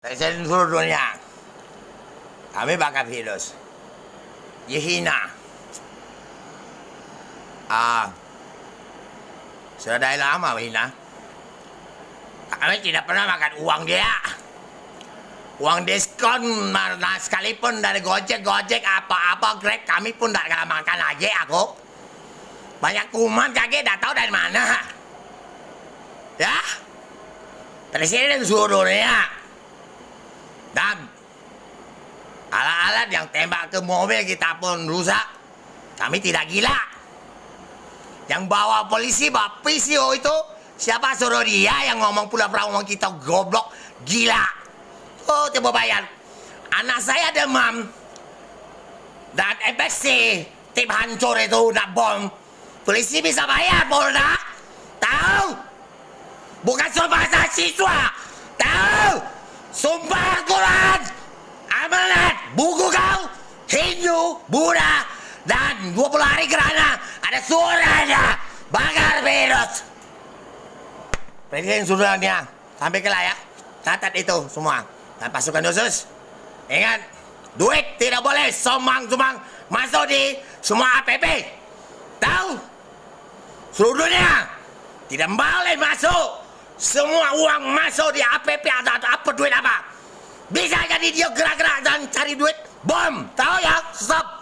Presiden seluruh dunia, kami bakal virus. Di China, sudah dari lama China. Kami tidak pernah makan uang dia. Uang diskon mana sekalipun dari Gojek apa-apa Grab kami pun tidak makan lagi aku. Banyak kuman kaget tidak tahu dari mana. Ya, presiden seluruh dunia. Dan alat-alat yang tembak ke mobil kita pun rusak. Kami tidak gila. Yang bawa polisi, bawa PCO itu, siapa suruh dia yang ngomong pula-pula ngomong kita goblok, gila. Oh, coba bayar. Anak saya demam. Dan infeksi, tip hancur itu, nak bom. Polisi bisa bayar, Polda. Tahu? Bukan sumpah siswa. Tahu? Sumpah Al-Quran, amanat, buku kau, Hindu, Buddha, dan 20 hari gerhana, ada suaranya, bakar virus. Presiden suruhannya, sampai ke layak, catat itu semua. Dan pasukan khusus, ingat, duit tidak boleh sumbang-sumbang masuk di semua APP. Tahu? Seluruh dunia, tidak boleh masuk. Semua uang masuk di APP atau apa duit apa. Bisa jadi dia gerak-gerak dan cari duit. Bom. Tahu ya? Stop.